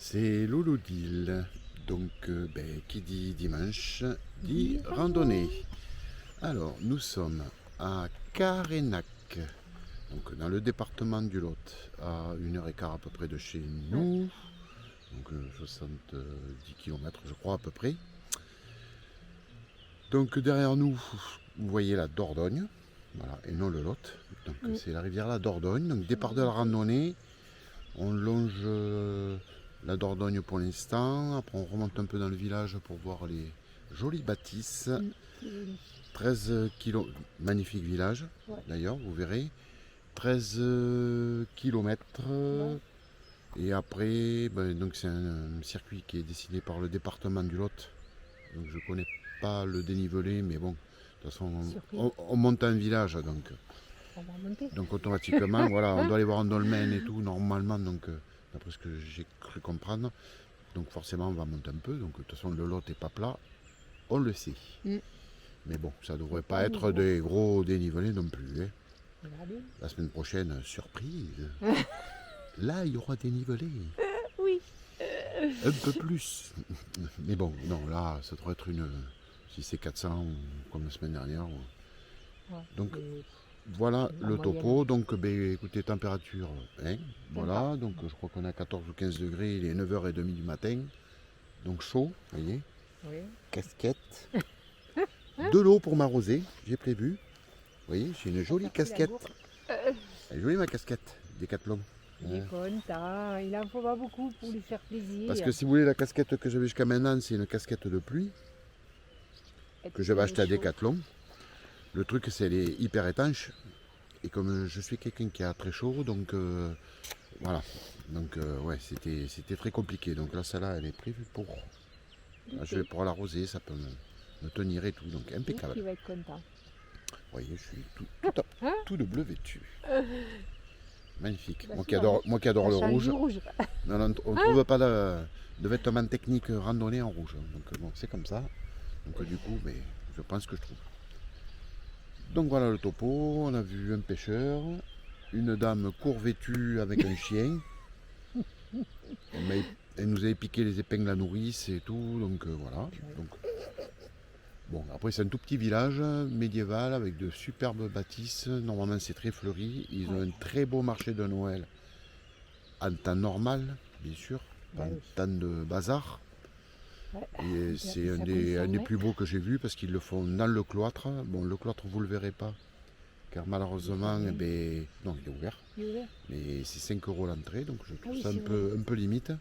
C'est Loulou Deal. Donc, qui dit dimanche, dit randonnée. Alors, nous sommes à Carénac, donc dans le département du Lot, à 1h15 à peu près de chez nous. Donc 70 km, je crois, à peu près. Donc, derrière nous, vous voyez la Dordogne, voilà, et non le Lot. Donc, c'est la rivière la Dordogne. Donc, départ de la randonnée, on longe la Dordogne pour l'instant. Après, on remonte un peu dans le village pour voir les jolies bâtisses. 13 km, magnifique village, d'ailleurs, vous verrez. 13 km. Et après, donc c'est un circuit qui est décidé par le département du Lot. Donc je ne connais pas le dénivelé, mais bon, de toute façon, on monte un village, donc automatiquement, voilà, on doit aller voir un dolmen et tout, normalement, donc d'après ce que j'ai cru comprendre. Donc forcément, on va monter un peu, donc de toute façon, le Lot n'est pas plat, on le sait. Mais bon, ça ne devrait pas être des gros dénivelés non plus. Hein. La semaine prochaine, surprise. Là, il y aura des nivelés. Oui. Un peu plus. Mais bon, non, là, ça devrait être si c'est 400 ou comme la semaine dernière. Donc, voilà le topo. Donc, écoutez, température, hein, voilà. Donc, je crois qu'on a 14 ou 15 degrés. Il est 9h30 du matin. Donc, chaud, vous voyez. Oui. Casquette. De l'eau pour m'arroser, j'ai prévu. Vous voyez, j'ai une jolie casquette. Elle est jolie ma casquette, Décathlon. Il est content, il en faut pas beaucoup pour lui faire plaisir. Parce que si vous voulez, la casquette que j'avais jusqu'à maintenant, c'est une casquette de pluie que j'avais achetée à Décathlon. Le truc, c'est qu'elle est hyper étanche. Et comme je suis quelqu'un qui a très chaud, donc voilà. Donc ouais, c'était très compliqué. Donc là, celle-là, elle est prévue pour. Là, je vais pouvoir l'arroser, ça peut me tenir et tout. Donc impeccable. Il va être content. Vous voyez, je suis tout de bleu vêtu. Magnifique. Moi qui adore le rouge. Non, on ne trouve pas de vêtements techniques randonnée en rouge. Donc bon, c'est comme ça. Donc du coup, je pense que je trouve. Donc voilà le topo. On a vu un pêcheur, une dame court vêtue avec un chien. Elle nous avait piqué les épingles à nourrice et tout. Donc voilà. Donc, bon, après c'est un tout petit village médiéval avec de superbes bâtisses. Normalement c'est très fleuri. Ils ont un très beau marché de Noël en temps normal, bien sûr, pas en temps de bazar. Et c'est un des plus beaux que j'ai vu parce qu'ils le font dans le cloître. Bon, le cloître vous le verrez pas car malheureusement, non, il est ouvert. Mais c'est 5 € l'entrée, donc je trouve ça un peu limite.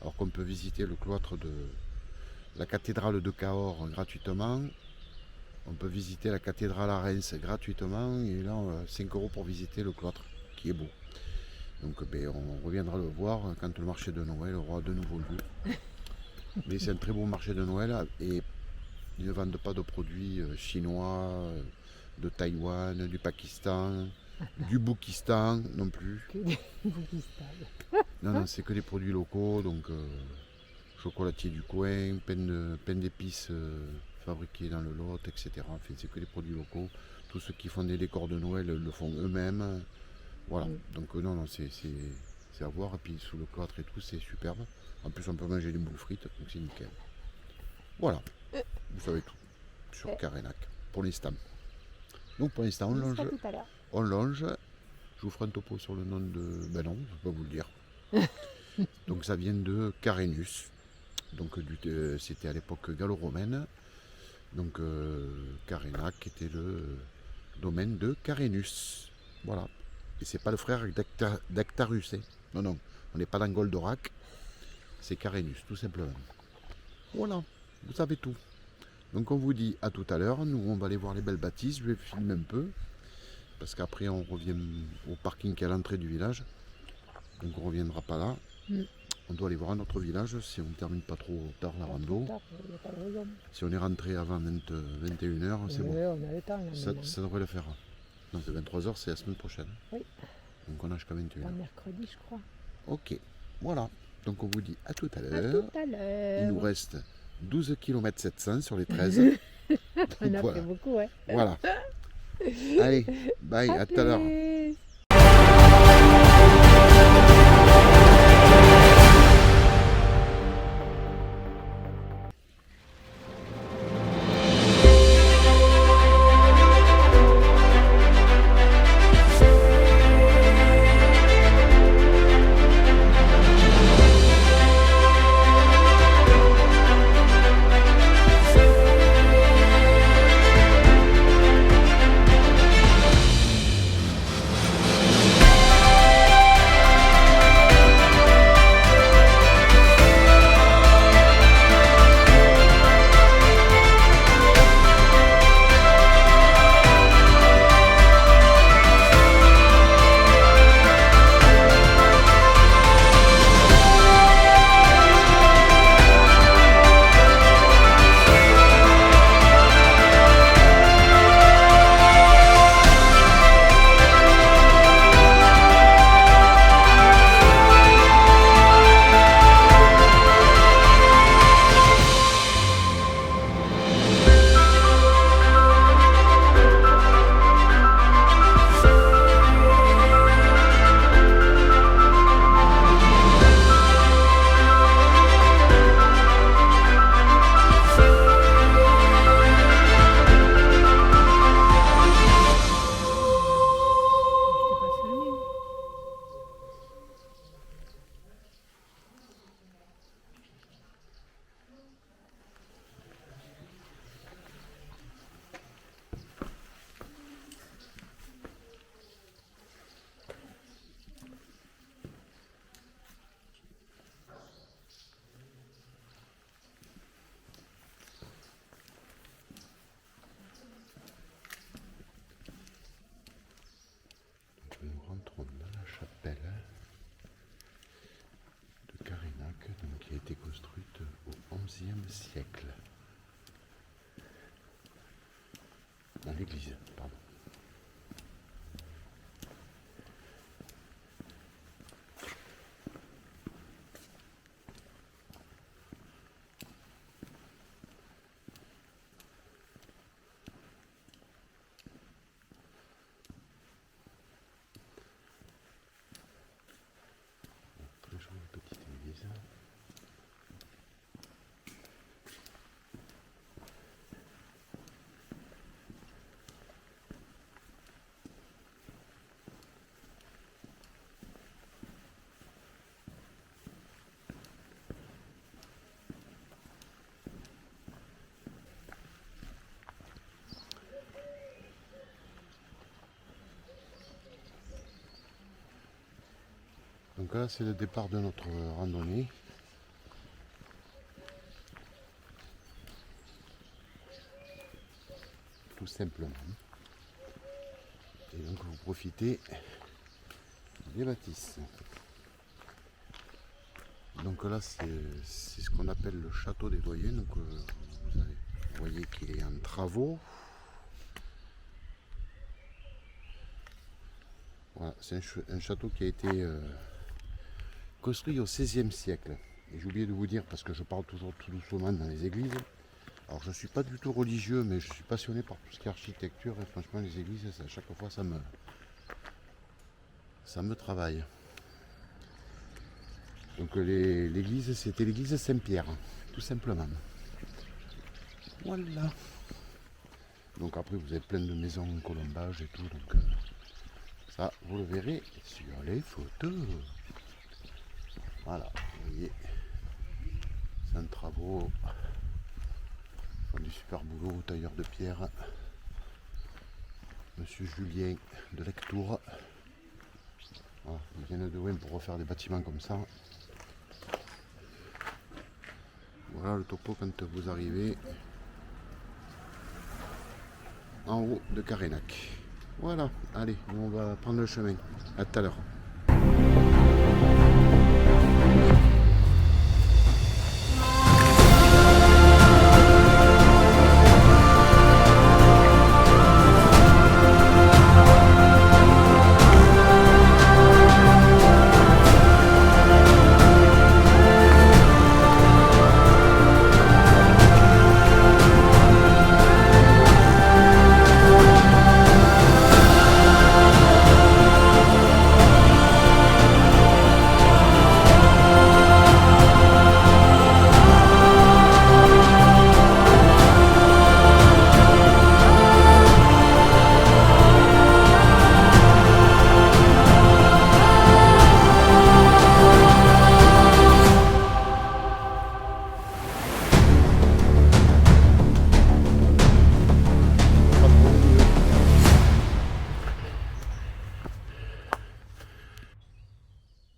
Alors qu'on peut visiter le cloître de la cathédrale de Cahors gratuitement. On peut visiter la cathédrale à Reims gratuitement. Et là, 5 € pour visiter le cloître, qui est beau. Donc on reviendra le voir quand le marché de Noël aura de nouveau lieu. Mais c'est un très beau marché de Noël. Et ils ne vendent pas de produits chinois, de Taïwan, du Pakistan, du Boukistan non plus. Non, c'est que des produits locaux. Donc chocolatier du coin, pain d'épices fabriqué dans le Lot, etc. Enfin, c'est que des produits locaux. Tous ceux qui font des décors de Noël le font eux-mêmes. Voilà. Donc non, c'est à voir. Et puis sous le cloître et tout, c'est superbe. En plus, on peut manger des boules frites, donc c'est nickel. Voilà. Vous savez tout sur Carénac pour l'instant. Donc pour l'instant, on longe. Je vous ferai un topo sur le nom de. Ben non, je ne vais pas vous le dire. Donc ça vient de Carénus. Donc c'était à l'époque gallo-romaine. Donc Carénac était le domaine de Carénus. Voilà. Et c'est pas le frère d'Actarus. Hein. Non, on n'est pas dans Goldorak. C'est Carénus, tout simplement. Voilà, vous savez tout. Donc on vous dit à tout à l'heure. Nous on va aller voir les belles bâtisses. Je vais filmer un peu. Parce qu'après on revient au parking qui est à l'entrée du village. Donc on ne reviendra pas là. On doit aller voir un autre village si on ne termine pas trop tard la rando. Si on est rentré avant 21h, c'est bon. On a le temps, ça devrait le faire. Donc 23h, c'est la semaine prochaine. Oui. Donc on a jusqu'à 21h. Mercredi, je crois. Ok, voilà. Donc on vous dit à tout à l'heure. Il nous reste 12 km 700 sur les 13. On a fait beaucoup, hein. Voilà. Allez, bye, à tout à l'heure. XIIe siècle. Dans l'église, pardon. Très jolie petite église. Donc là c'est le départ de notre randonnée. Tout simplement. Et donc vous profitez des bâtisses. Donc là c'est ce qu'on appelle le château des doyens. Donc vous voyez qu'il est en travaux. Voilà, c'est un château qui a été construit au XVIe siècle. Et j'ai oublié de vous dire, parce que je parle toujours tout doucement dans les églises. Alors je ne suis pas du tout religieux, mais je suis passionné par tout ce qui est architecture. Et franchement les églises, à chaque fois ça me travaille. Donc l'église, c'était l'église Saint-Pierre, tout simplement. Voilà. Donc après vous avez plein de maisons en colombage et tout. Donc ça, vous le verrez sur les photos. Voilà, vous voyez, c'est un travaux. Ils font du super boulot, tailleur de pierre. Monsieur Julien de Lectour. Voilà, ils viennent de loin pour refaire des bâtiments comme ça. Voilà le topo quand vous arrivez en haut de Carénac. Voilà, allez, nous on va prendre le chemin. À tout à l'heure.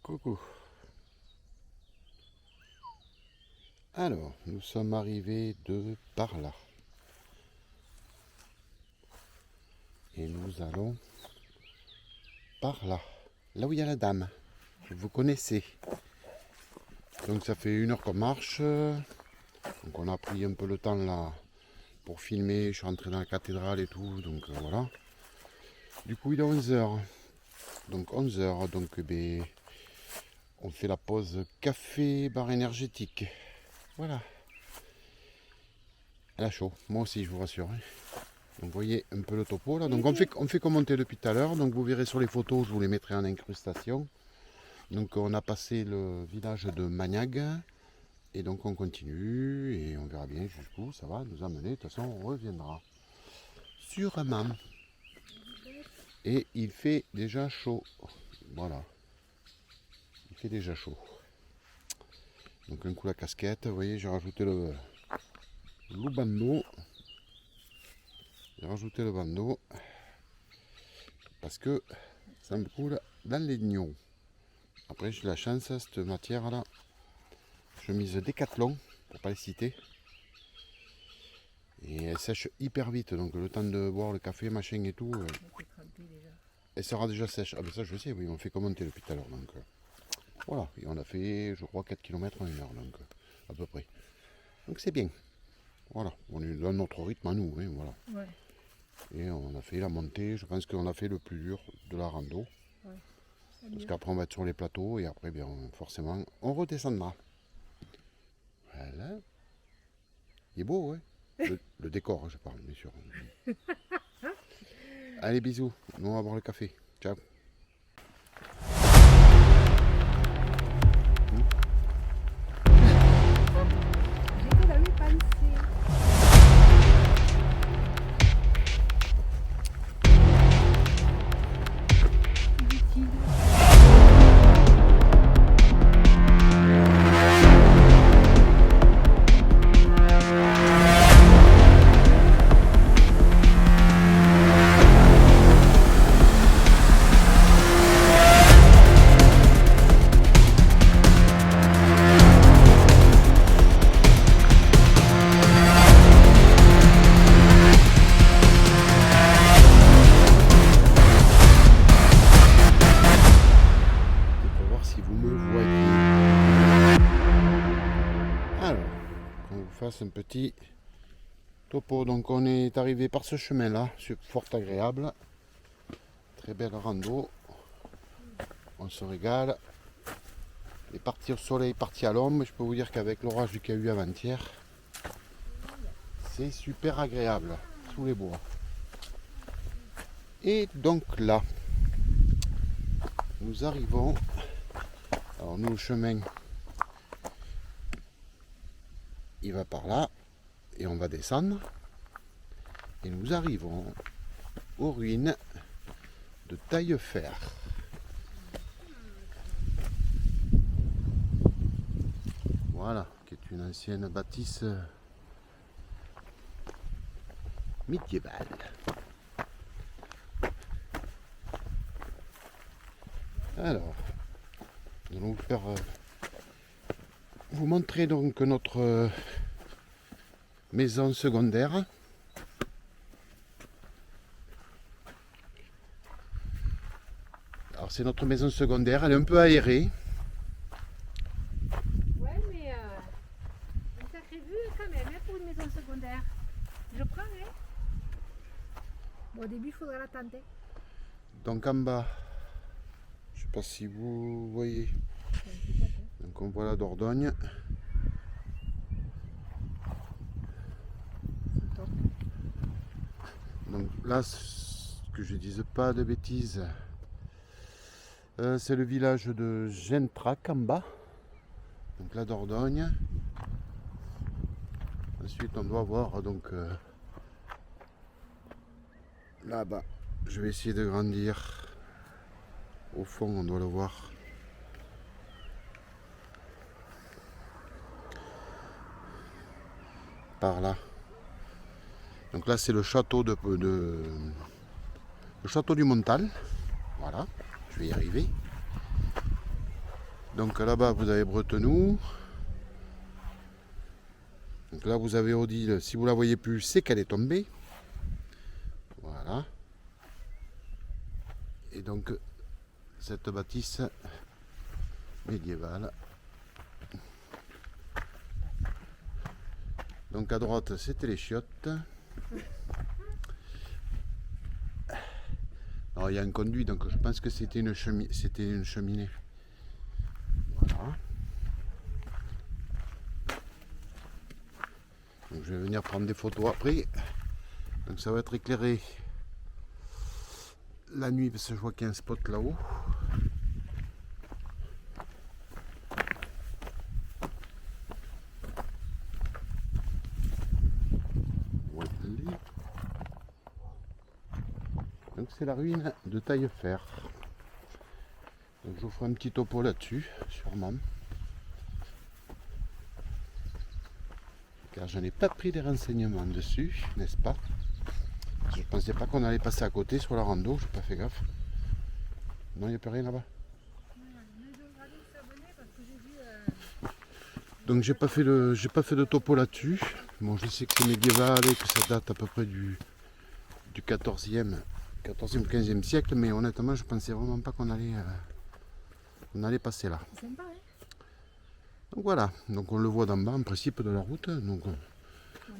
Coucou. Alors, nous sommes arrivés de par là. Et nous allons par là. Là où il y a la dame. Que vous connaissez. Donc ça fait 1 heure qu'on marche. Donc on a pris un peu le temps là pour filmer. Je suis rentré dans la cathédrale et tout. Donc voilà. Du coup il est 11h. Donc 11h. Donc ben, on fait la pause café bar énergétique. Voilà. Elle a chaud. Moi aussi je vous rassure. Donc vous voyez un peu le topo là. Donc on fait commenter depuis tout à l'heure. Donc vous verrez sur les photos, je vous les mettrai en incrustation. Donc on a passé le village de Magnac. Et donc on continue et on verra bien jusqu'où ça va nous amener. De toute façon on reviendra. Sûrement. Et il fait déjà chaud. Voilà. Il fait déjà chaud. Donc un coup la casquette. Vous voyez j'ai rajouté le bandeau. J'ai rajouté le bandeau. Parce que ça me coule dans les nions. Après j'ai la chance, cette matière là. Chemise Décathlon, pour pas les citer. Et elle sèche hyper vite, donc le temps de boire le café, machin et tout. Elle sera déjà sèche. Ah ben ça je sais, oui, on fait commenter depuis tout à l'heure. Donc voilà, et on a fait je crois 4 km en 1 heure, donc à peu près. Donc c'est bien. Voilà, on est dans notre rythme à nous, hein, voilà. Ouais, Et on a fait la montée, je pense qu'on a fait le plus dur de la rando. c'est Parce bien. qu'après on va être sur les plateaux et après bien forcément on redescendra. Voilà. Il est beau, hein. Le décor, je parle, bien sûr. Allez, bisous. Nous on va boire le café. Ciao. J'ai que la même pensée. Utile. Pour voir si vous me voyez. Alors, qu'on vous fasse un petit topo. Donc on est arrivé par ce chemin-là, c'est fort agréable. Très belle rando. On se régale. Les parties au soleil, parties à l'ombre. Je peux vous dire qu'avec l'orage qu'il y a eu avant-hier, c'est super agréable sous les bois. Et donc là, nous arrivons. Alors nous, le chemin, il va par là et on va descendre. Et nous arrivons aux ruines de Taillefer. Voilà, qui est une ancienne bâtisse médiévale. Alors, nous allons vous faire vous montrer donc notre maison secondaire. Alors c'est notre maison secondaire, elle est un peu aérée. Ouais, mais une sacrée vue quand même, hein, pour une maison secondaire. Je prends, hein. Bon, au début, il faudra l'attendre. Donc en bas, je ne sais pas si vous voyez, donc on voit la Dordogne. Donc là, que je ne dise pas de bêtises, c'est le village de Gentrac en bas, donc la Dordogne. Ensuite on doit voir donc là-bas, je vais essayer de grandir. Au fond on doit le voir. Par là. Donc là c'est le château le château du Montal. Voilà, je vais y arriver. Donc là-bas vous avez Bretenoux. Donc là vous avez Odile, si vous la voyez plus, c'est qu'elle est tombée. Voilà. Et donc cette bâtisse médiévale. Donc à droite c'était les chiottes. Alors il y a un conduit, donc je pense que c'était une cheminée. Voilà. Donc je vais venir prendre des photos après. Donc ça va être éclairé la nuit parce que je vois qu'il y a un spot là-haut. Voilà. Donc c'est la ruine de Taillefer. Donc je vous ferai un petit topo là-dessus, sûrement. Car je n'ai pas pris des renseignements dessus, n'est-ce pas? Je ne pensais pas qu'on allait passer à côté sur la rando, je n'ai pas fait gaffe. Non, il n'y a plus rien là-bas. Donc j'ai pas fait de topo là-dessus. Bon, je sais que c'est médiéval et que ça date à peu près du 14e ou 15e siècle, mais honnêtement je pensais vraiment pas qu'on allait passer là. C'est sympa, hein. Donc voilà, donc on le voit d'en bas en principe de la route, donc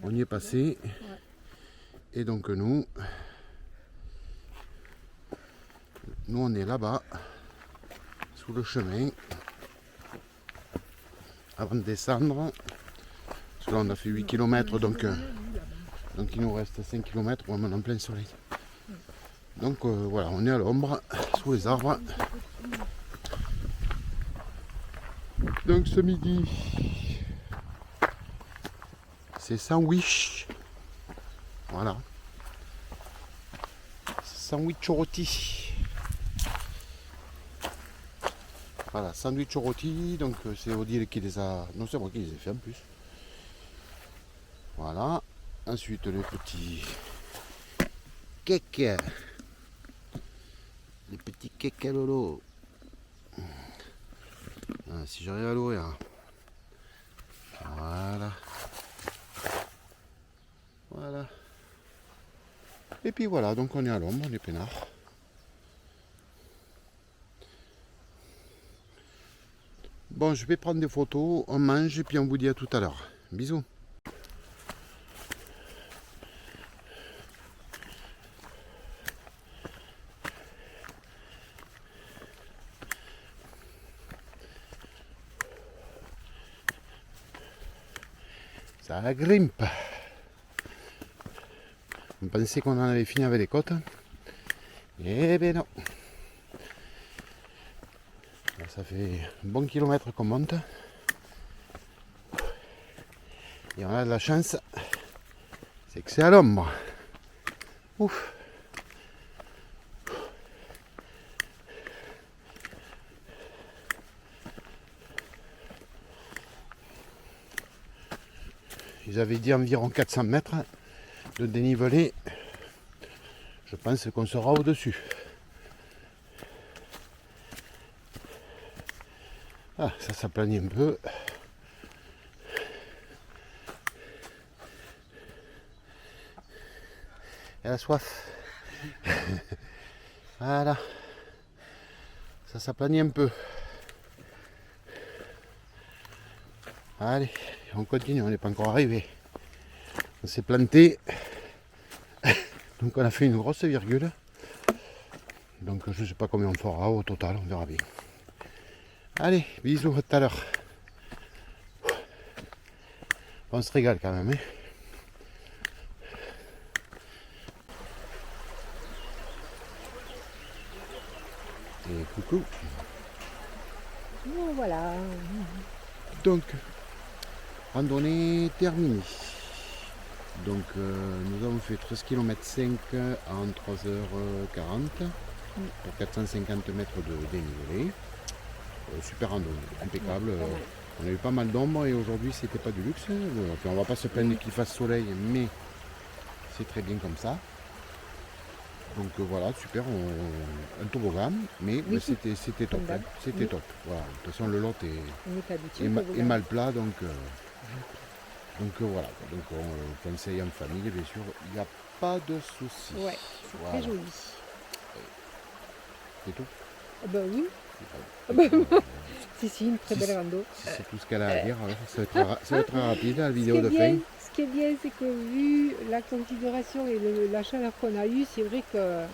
on y est passé. Ouais. Et donc nous on est là-bas, sous le chemin, avant de descendre. Parce que là on a fait 8 km, donc il nous reste 5 km pour aller en plein soleil. Donc voilà, on est à l'ombre, sous les arbres. Donc ce midi, c'est sandwich. Voilà. Sandwich au rôti. Voilà, sandwich au rôti. Donc c'est Odile qui les a... Non, c'est moi qui les ai fait en plus. Voilà. Ensuite les petits cakes. Les petits cakes à lolo. Ah, si j'arrive à l'ouvrir. Voilà. Voilà. Et puis voilà, donc on est à l'ombre, on est peinard. Bon, je vais prendre des photos, on mange et puis on vous dit à tout à l'heure. Bisous. Ça grimpe. On pensait qu'on en avait fini avec les côtes. Eh ben non. Ça fait un bon kilomètre qu'on monte. Et on a de la chance. C'est que c'est à l'ombre. Ouf. Ils avaient dit environ 400 mètres de dénivelé. Je pense qu'on sera au-dessus. Ah, ça s'aplanit un peu. Elle a soif. Voilà. Ça s'aplanit un peu. Allez, on continue, on n'est pas encore arrivé. On s'est planté. Donc on a fait une grosse virgule. Donc je ne sais pas combien on fera au total, on verra bien. Allez, bisous, à tout à l'heure. On se régale quand même. Hein. Et coucou. Bon, voilà. Donc, randonnée terminée. Donc nous avons fait 13 km 5 en 3h40 pour 450 mètres de dénivelé. Super randonnée, impeccable. On a eu pas mal d'ombre et aujourd'hui c'était pas du luxe. Enfin, on va pas se plaindre qu'il fasse soleil, mais c'est très bien comme ça. Donc voilà, super, un toboggan, mais Oui, c'était top. Hein, c'était top. Voilà. De toute façon le lot est mal plat, donc voilà. Donc on conseille en famille, bien sûr, il n'y a pas de souci. Ouais, c'est voilà. très joli. C'est tout. Ah bah oui. Si, une très belle rando. Si c'est tout ce qu'elle a à dire, alors ça va être rapide la vidéo de fin. Ce qui est bien, c'est que vu la configuration et la chaleur qu'on a eue, c'est vrai que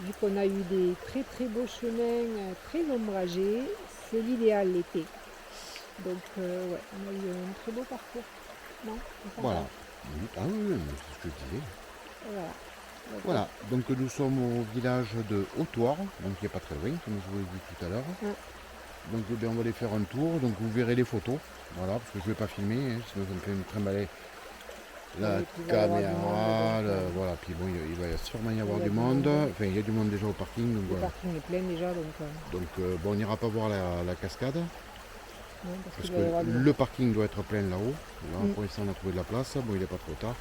vu qu'on a eu des très très beaux chemins, très ombragés, c'est l'idéal l'été. Donc ouais, on a eu un très beau parcours. Non, voilà. Ah oui, c'est ce que je disais. Voilà. Voilà, donc nous sommes au village de Hautoire, donc il n'est pas très loin, comme je vous l'ai dit tout à l'heure. Ouais. Donc eh bien, on va aller faire un tour, donc vous verrez les photos, voilà, parce que je ne vais pas filmer, hein, sinon ça me fait me trimballer la caméra, voilà, puis bon, il va sûrement y avoir du monde, enfin il y a du monde déjà au parking. Donc, le parking est plein déjà, donc bon, on n'ira pas voir la cascade, non, parce que le parking doit être plein là-haut, là pour l'instant on a trouvé de la place, bon il n'est pas trop tard.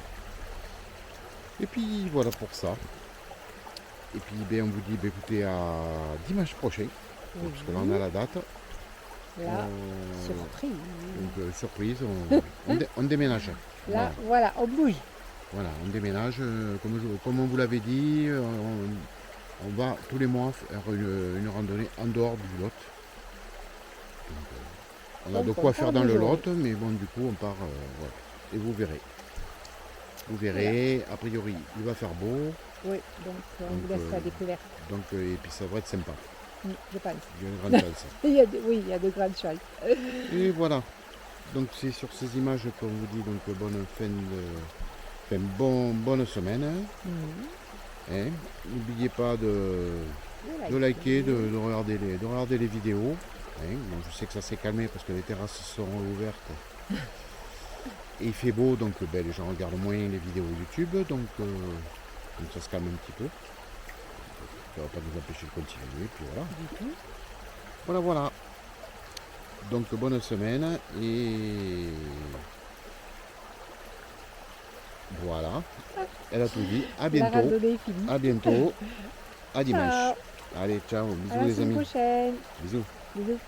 Et puis voilà pour ça. Et puis ben, on vous dit écoutez à dimanche prochain, parce que là on a la date. Là, surprise. Donc surprise, on déménage. Là, voilà, on bouge. Voilà, on déménage. Comme on vous l'avait dit, on va tous les mois faire une randonnée en dehors du Lot. Donc, On a Donc, de on quoi part faire dans de le jour. Lot, mais bon, du coup, on part. Voilà. Et vous verrez. Vous verrez, a priori, il va faire beau. Oui, donc on Donc, vous laisse la découverte, et puis ça va être sympa. je pense. Il y a une grande chance. Oui, il y a de grandes chances. Et voilà. Donc c'est sur ces images qu'on vous dit donc bonne semaine. Mhm. Hein. N'oubliez pas de De liker, de regarder les vidéos. Hein. Bon, je sais que ça s'est calmé parce que les terrasses seront ouvertes. Et il fait beau, donc les gens regardent moins les vidéos YouTube, donc ça se calme un petit peu. Ça ne va pas nous empêcher de continuer, puis voilà. Du tout. Voilà. Donc bonne semaine et voilà. Elle a tout dit. À La bientôt. randonnée est finie. À bientôt. À dimanche. Ciao. Allez, ciao. À Bisous la les semaine amis. prochaine. Bisous. Bisous.